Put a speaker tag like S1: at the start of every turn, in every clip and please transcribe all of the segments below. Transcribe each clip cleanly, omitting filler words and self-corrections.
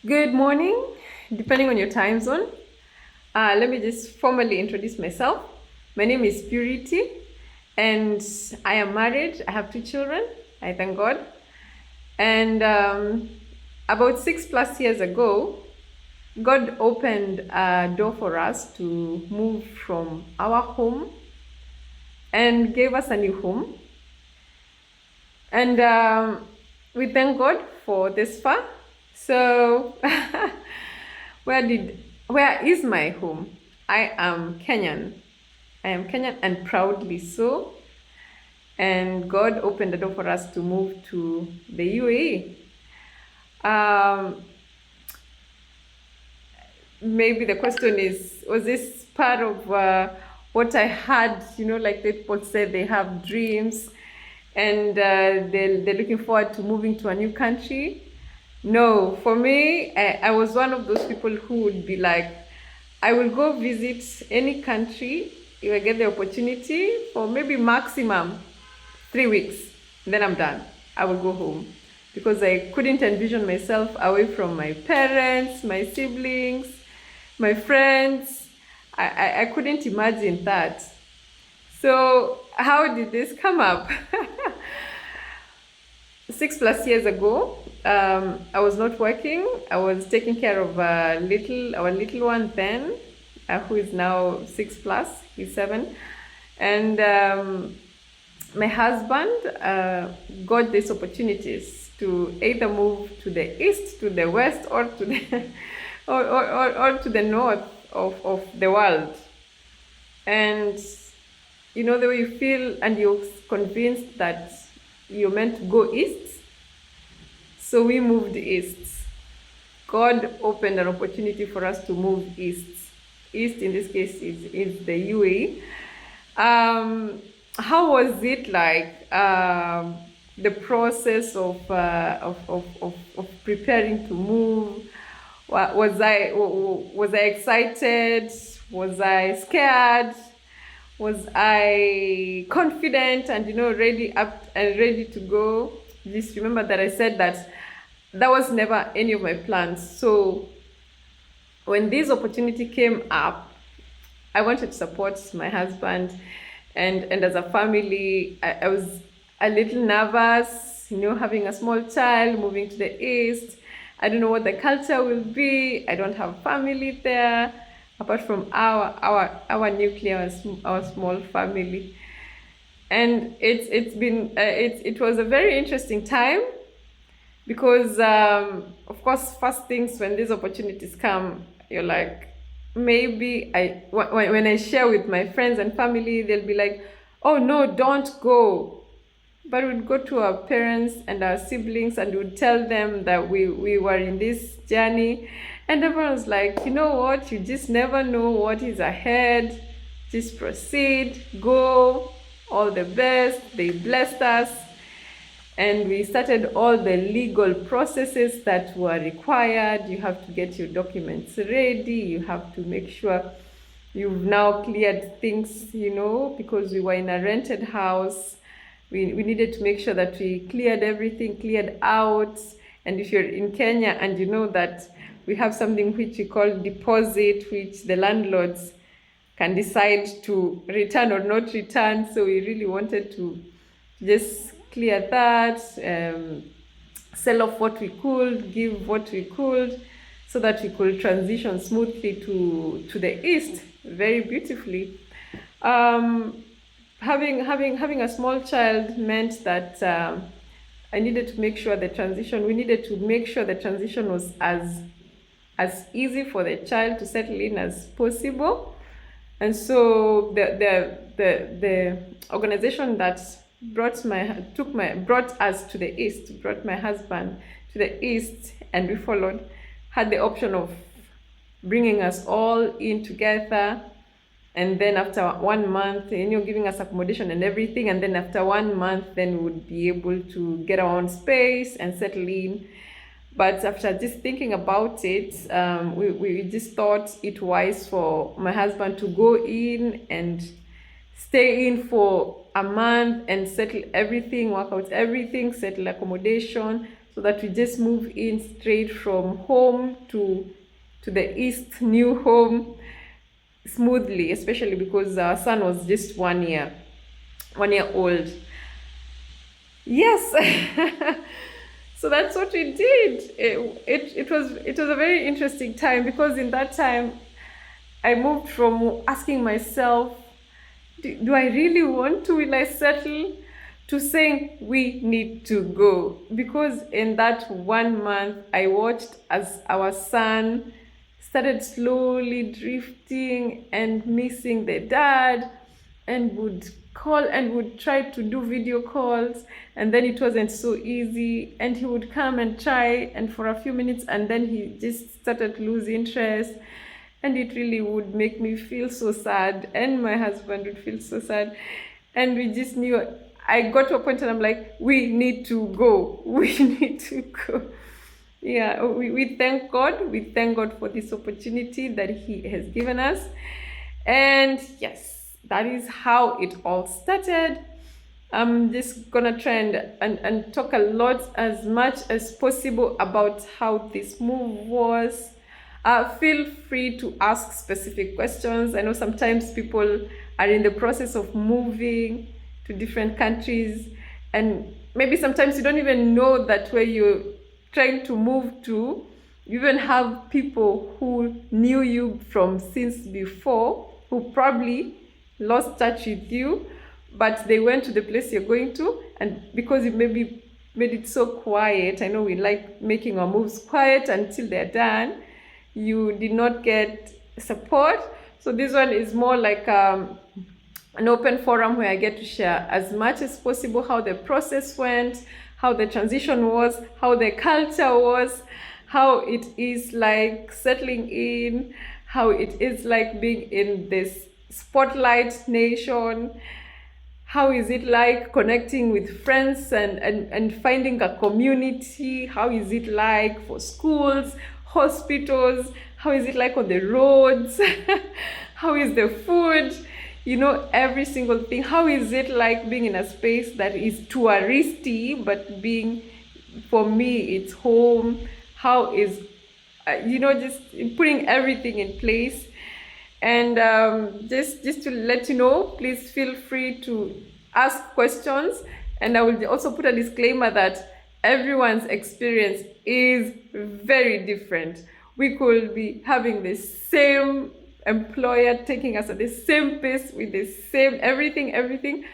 S1: Good morning, depending on your time zone. Let me just formally introduce myself. My name is Purity, and I am married. I have two children. I thank God. And about 6+ years ago, God opened a door for us to move from our home and gave us a new home. And we thank God for this far. So, where is my home? I am Kenyan. I am Kenyan and proudly so. And God opened the door for us to move to the UAE. Maybe the question is, was this part of what I had? Like the people said, they have dreams and they're looking forward to moving to a new country. No, for me, I was one of those people who would be like, I will go visit any country if I get the opportunity for maybe maximum 3 weeks. Then I'm done. I will go home because I couldn't envision myself away from my parents, my siblings, my friends. I couldn't imagine that. So, how did this come up? 6+ years ago, I was not working. I was taking care of our little one then, who is now 6+. He's 7, and my husband got these opportunities to either move to the east, to the west, or to the or to the north of the world. And the way you feel, and you're convinced that you're meant to go east. So we moved east. God opened an opportunity for us to move east. East in this case is the UAE. How was it like, the process of preparing to move? Was I excited? Was I scared? Was I confident and ready up and ready to go? Just remember that I said that was never any of my plans. So when this opportunity came up, I wanted to support my husband, and as a family, I was a little nervous, having a small child, moving to the east. I don't know what the culture will be. I don't have family there, apart from our nuclear, our small family. And it was a very interesting time because of course, first things, when these opportunities come, you're like, maybe when I share with my friends and family, they'll be like, oh no, don't go. But we'd go to our parents and our siblings and we'd tell them that we were in this journey, and everyone's like, you know what, you just never know what is ahead. Just proceed, go, all the best. They blessed us, and we started all the legal processes that were required. You have to get your documents ready. You have to make sure you've now cleared things, because we were in a rented house. We needed to make sure that we cleared everything, cleared out. And if you're in Kenya and you know that we have something which we call deposit, which the landlords can decide to return or not return. So we really wanted to just clear that, sell off what we could, give what we could, so that we could transition smoothly to the east very beautifully. Having a small child meant that I needed to make sure we needed to make sure the transition was as easy for the child to settle in as possible. And so the organization that brought us to the east, brought my husband to the east, and we followed, had the option of bringing us all in together. And then after 1 month, giving us accommodation and everything. And then after 1 month, then we would be able to get our own space and settle in. But after just thinking about it, we just thought it wise for my husband to go in and stay in for a month and settle everything, work out everything, settle accommodation, so that we just move in straight from home to the east new home smoothly, especially because our son was just 1 year old. Yes. So that's what we did. It was a very interesting time, because in that time I moved from asking myself, do I really want to, will I settle, to saying we need to go. Because in that 1 month I watched as our son started slowly drifting and missing the dad, and would call and would try to do video calls, and then it wasn't so easy, and he would come and try, and for a few minutes, and then he just started to lose interest, and it really would make me feel so sad, and my husband would feel so sad, and we just knew, I got to a point and I'm like, we need to go. We need to go. Yeah, we thank God. We thank God for this opportunity that He has given us. And yes, that is how it all started. I'm just gonna try and talk a lot, as much as possible, about how this move was. Feel free to ask specific questions. I know sometimes people are in the process of moving to different countries, and maybe sometimes you don't even know that where you're trying to move to, you even have people who knew you from since before, who probably lost touch with you, but they went to the place you're going to, and because you maybe made it so quiet, I know we like making our moves quiet until they're done, you did not get support. So this one is more like an open forum where I get to share as much as possible how the process went, how the transition was, how the culture was, how it is like settling in, how it is like being in this spotlight nation, how is it like connecting with friends and finding a community, how is it like for schools, hospitals, how is it like on the roads, how is the food, every single thing. How is it like being in a space that is touristy, but being, for me, it's home? How is, just putting everything in place. And just to let you know, please feel free to ask questions. And I will also put a disclaimer that everyone's experience is very different. We could be having the same employer taking us at the same pace with the same everything,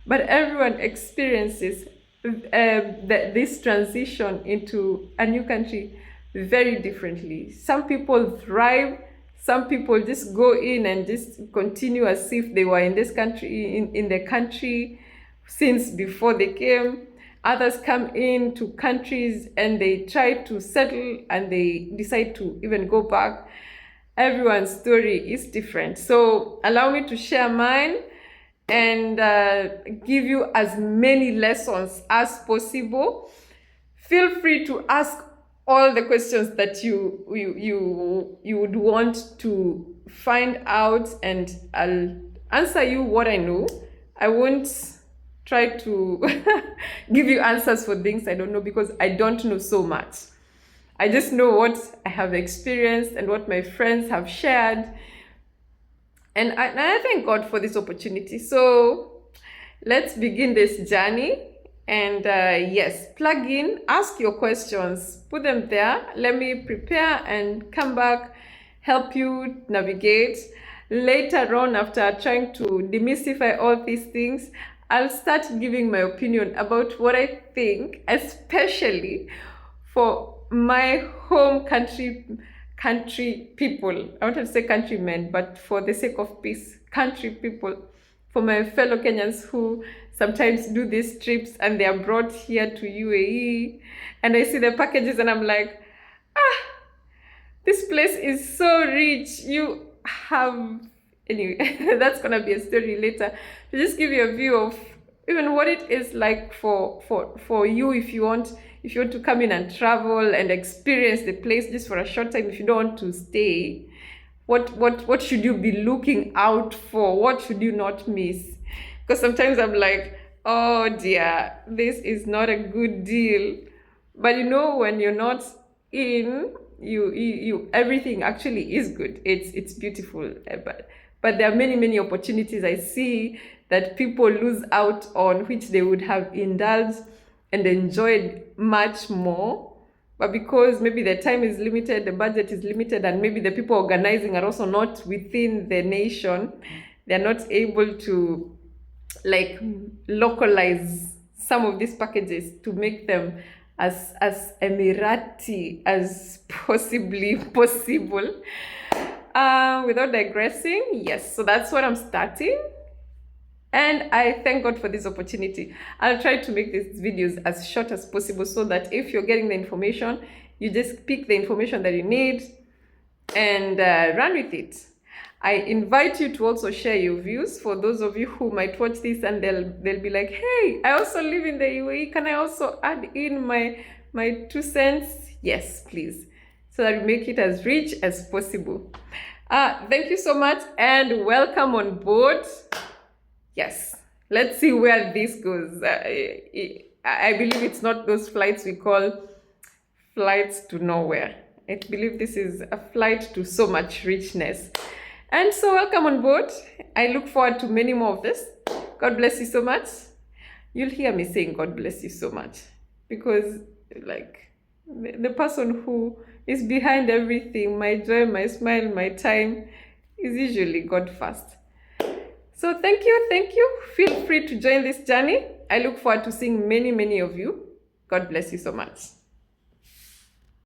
S1: but everyone experiences this transition into a new country very differently. Some people thrive, some people just go in and just continue as if they were in this country, in the country since before they came. Others come into countries and they try to settle and they decide to even go back. Everyone's story is different. So allow me to share mine and give you as many lessons as possible. Feel free to ask all the questions that you would want to find out, and I'll answer you what I know. I won't try to give you answers for things I don't know, because I don't know so much. I just know what I have experienced and what my friends have shared. And I thank God for this opportunity. So let's begin this journey. And yes, plug in, ask your questions, put them there. Let me prepare and come back, help you navigate. Later on, after trying to demystify all these things, I'll start giving my opinion about what I think, especially for my home country people. I wanted to say countrymen, but for the sake of peace, country people, for my fellow Kenyans who sometimes do these trips and they are brought here to UAE, and I see the packages and I'm like, this place is so rich. You have, anyway, that's gonna be a story later, to just give you a view of even what it is like for you, if you want to come in and travel and experience the place just for a short time, if you don't want to stay. What should you be looking out for? What should you not miss? Because sometimes I'm like, oh dear, this is not a good deal. But you know, when you're not in, you everything actually is good. It's beautiful. But there are many opportunities I see that people lose out on, which they would have indulged and enjoyed much more. But because maybe the time is limited, the budget is limited, and maybe the people organizing are also not within the nation, they're not able to like localize some of these packages to make them as Emirati as possibly possible. Without digressing, yes, so that's what I'm starting. And I thank God for this opportunity. I'll try to make these videos as short as possible so that if you're getting the information, you just pick the information that you need and run with it. I invite you to also share your views for those of you who might watch this and they'll be like, hey, I also live in the UAE. Can I also add in my 2 cents? Yes, please. So that we make it as rich as possible. Thank you so much and welcome on board. Yes, let's see where this goes. I believe it's not those flights we call flights to nowhere. I believe this is a flight to so much richness. And so welcome on board. I look forward to many more of this. God bless you so much. You'll hear me saying God bless you so much because like the person who is behind everything, my joy, my smile, my time, is usually God first. So thank you. Feel free to join this journey. I look forward to seeing many of you. God bless you so much.